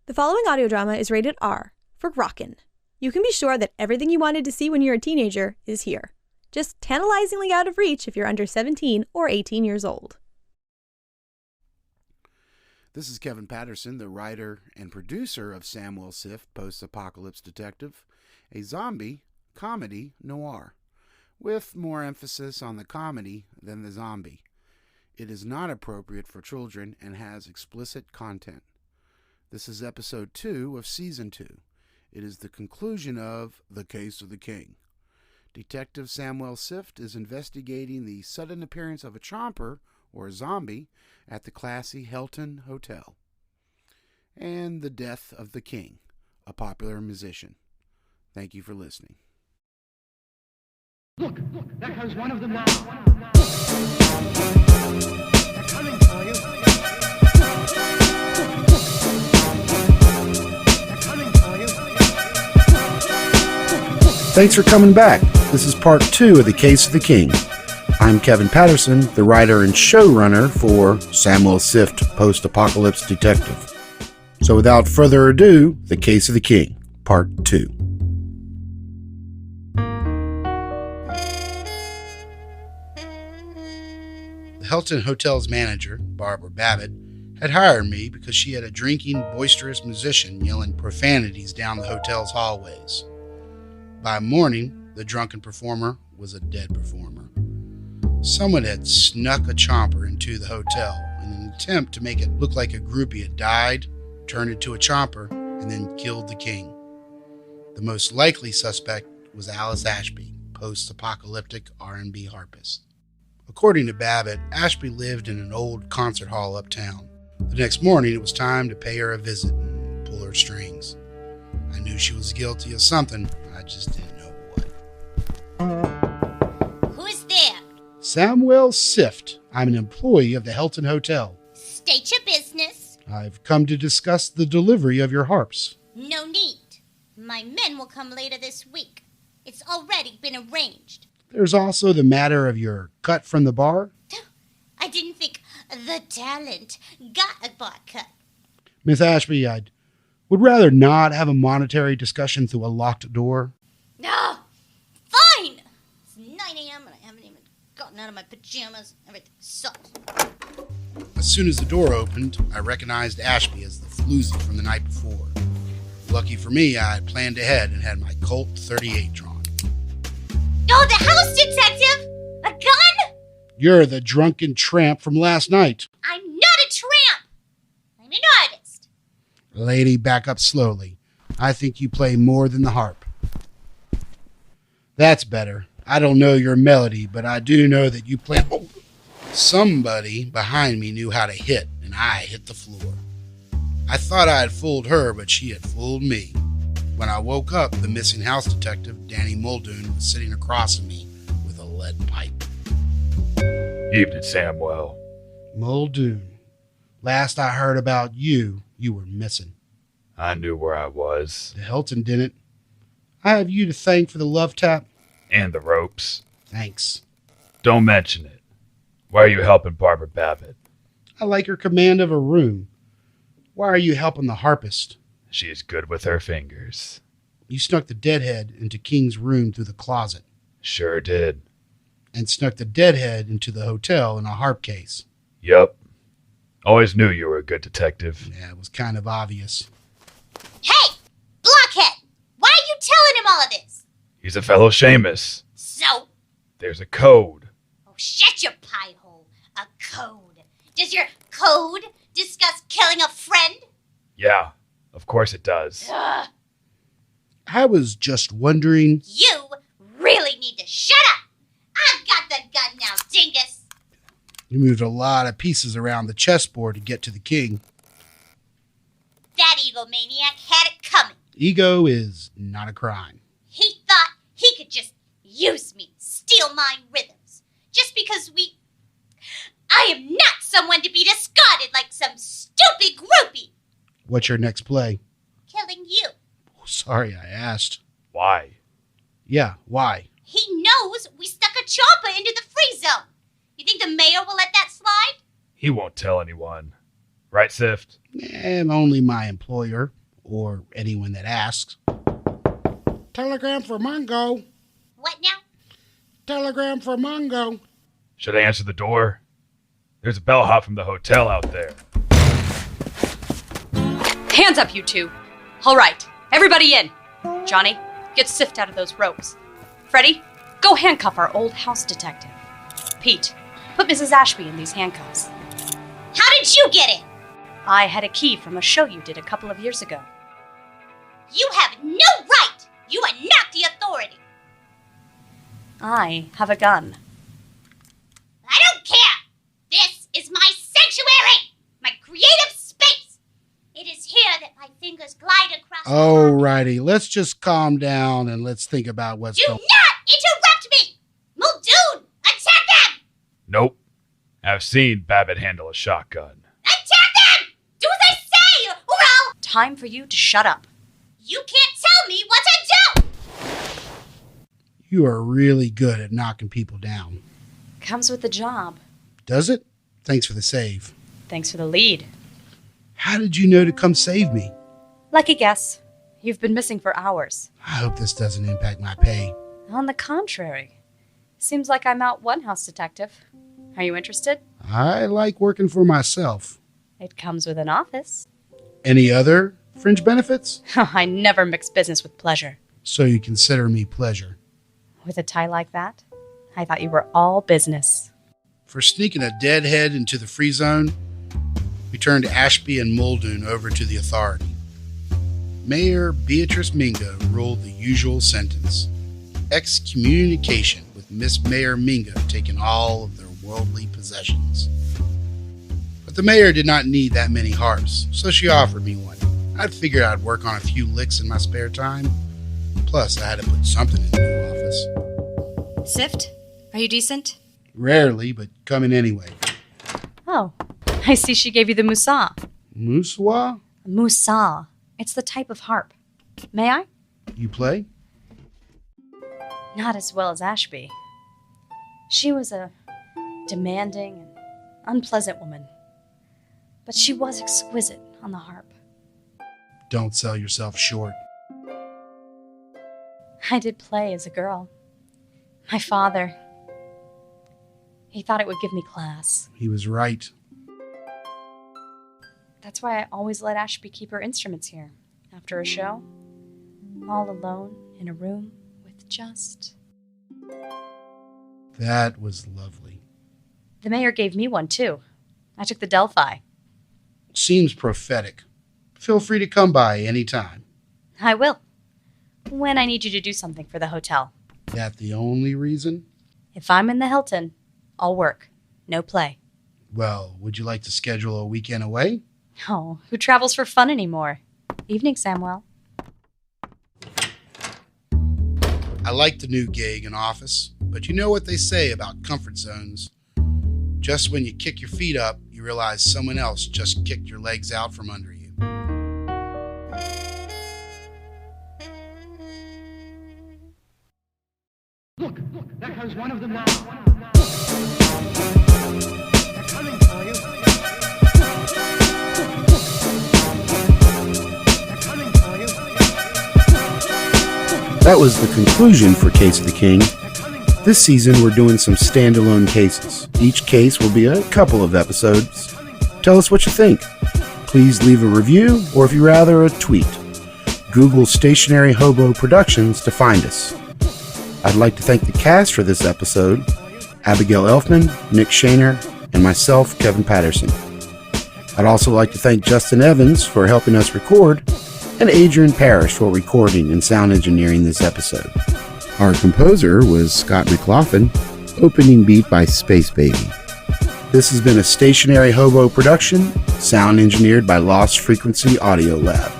The following audio drama is rated R for Rockin'. You can be sure that everything you wanted to see when you're a teenager is here. Just tantalizingly out of reach if you're under 17 or 18 years old. This is Kevin Patterson, the writer and producer of Samuel Sift, Post-Apocalypse Detective, a zombie comedy noir, with more emphasis on the comedy than the zombie. It is not appropriate for children and has explicit content. This is episode 2 of season 2. It is the conclusion of The Case of the King. Detective Samuel Sift is investigating the sudden appearance of a chomper, or a zombie, at the classy Hilton Hotel, and the death of the king, a popular musician. Thank you for listening. Look, there comes one of them now. They're coming for you. Thanks for coming back. This is part 2 of The Case of the King. I'm Kevin Patterson, the writer and showrunner for Samuel Sift, Post-Apocalypse Detective. So without further ado, The Case of the King, part 2. The Hilton Hotel's manager, Barbara Babbitt, had hired me because she had a drinking, boisterous musician yelling profanities down the hotel's hallways. By morning, the drunken performer was a dead performer. Someone had snuck a chomper into the hotel in an attempt to make it look like a groupie had died, turned into a chomper, and then killed the king. The most likely suspect was Alice Ashby, post-apocalyptic R&B harpist. According to Babbitt, Ashby lived in an old concert hall uptown. The next morning, it was time to pay her a visit and pull her strings. I knew she was guilty of something, I just didn't know what. Who's there? Samuel Sift. I'm an employee of the Hilton Hotel. State your business. I've come to discuss the delivery of your harps. No need. My men will come later this week. It's already been arranged. There's also the matter of your cut from the bar. I didn't think the talent got a bar cut. Miss Ashby, I would rather not have a monetary discussion through a locked door. No, fine. It's 9 a.m. and I haven't even gotten out of my pajamas. Everything sucks. As soon as the door opened, I recognized Ashby as the floozy from the night before. Lucky for me, I had planned ahead and had my Colt 38 drawn. Oh, the house detective! A gun? You're the drunken tramp from last night. I'm not a tramp. I'm an artist. Lady, back up slowly. I think you play more than the harp. That's better. I don't know your melody, but I do know that you play... Oh. Somebody behind me knew how to hit, and I hit the floor. I thought I had fooled her, but she had fooled me. When I woke up, the missing house detective, Danny Muldoon, was sitting across from me with a lead pipe. Evening, Samuel. Muldoon. Last I heard about you, you were missing. I knew where I was. The Hilton didn't. I have you to thank for the love tap. And the ropes. Thanks. Don't mention it. Why are you helping Barbara Babbitt? I like her command of a room. Why are you helping the harpist? She is good with her fingers. You snuck the deadhead into King's room through the closet. Sure did. And snuck the deadhead into the hotel in a harp case. Yup. Always knew you were a good detective. Yeah, it was kind of obvious. Hey, blockhead! Why are you telling him all of this? He's a fellow Seamus. So? There's a code. Oh, shut your pie hole. A code. Does your code discuss killing a friend? Yeah, of course it does. Ugh. I was just wondering... You really need to shut up! I've got the gun now, dingus! You moved a lot of pieces around the chessboard to get to the king. That egomaniac had it coming. Ego is not a crime. He thought he could just use me, steal my rhythms. Just because I am not someone to be discarded like some stupid groupie. What's your next play? Killing you. Sorry I asked. Why? Yeah, why? He knows we stuck a chopper into the free zone. You think the mayor will let that slide? He won't tell anyone. Right, Sift? Only my employer, or anyone that asks. Telegram for Mungo. What now? Telegram for Mungo. Should I answer the door? There's a bellhop from the hotel out there. Hands up, you two. All right, everybody in. Johnny, get Sift out of those ropes. Freddie, go handcuff our old house detective. Pete, put Mrs. Ashby in these handcuffs. How did you get in? I had a key from a show you did a couple of years ago. You have no right! You are not the authority! I have a gun. I don't care! This is my sanctuary! My creative space! It is here that my fingers glide across the carpet. Alrighty, let's just calm down and let's think about what's Do going on. not interrupt me! Muldoon, attack them! Nope. I've seen Babbitt handle a shotgun. Attack them! Do as I say, or I'll... Time for you to shut up. You can't tell me what to do! You are really good at knocking people down. Comes with the job. Does it? Thanks for the save. Thanks for the lead. How did you know to come save me? Lucky guess. You've been missing for hours. I hope this doesn't impact my pay. On the contrary. Seems like I'm out one house detective. Are you interested? I like working for myself. It comes with an office. Any other fringe benefits? I never mix business with pleasure. So you consider me pleasure. With a tie like that, I thought you were all business. For sneaking a deadhead into the free zone, we turned Ashby and Muldoon over to the authority. Mayor Beatrice Mingo ruled the usual sentence: excommunication, with Miss Mayor Mingo taking all of their worldly possessions. But the mayor did not need that many harps, so she offered me one. I'd figured I'd work on a few licks in my spare time. Plus, I had to put something in the new office. Sift, are you decent? Rarely, but come in anyway. Oh, I see she gave you the Musa. Moussoir? Musa. It's the type of harp. May I? You play? Not as well as Ashby. She was a demanding and unpleasant woman. But she was exquisite on the harp. Don't sell yourself short. I did play as a girl. My father, he thought it would give me class. He was right. That's why I always let Ashby keep her instruments here. After a show, all alone in a room with just... That was lovely. The mayor gave me one too. I took the Delphi. Seems prophetic. Feel free to come by anytime. I will. When I need you to do something for the hotel. That the only reason? If I'm in the Hilton, I'll work. No play. Well, would you like to schedule a weekend away? Oh, who travels for fun anymore? Evening, Samuel. I like the new gig and office, but you know what they say about comfort zones. Just when you kick your feet up, you realize someone else just kicked your legs out from under you. Look, there comes one of them now. They're coming for you. They're coming for you. That was the conclusion for Case of the King. This season we're doing some standalone cases. Each case will be a couple of episodes. Tell us what you think. Please leave a review, or if you rather, a tweet. Google Stationary Hobo Productions to find us. I'd like to thank the cast for this episode: Abigail Elfman, Nick Shaner, and myself, Kevin Patterson. I'd also like to thank Justin Evans for helping us record, and Adrian Parrish for recording and sound engineering this episode. Our composer was Scott McLaughlin, opening beat by Space Baby. This has been a Stationary Hobo production, sound engineered by Lost Frequency Audio Lab.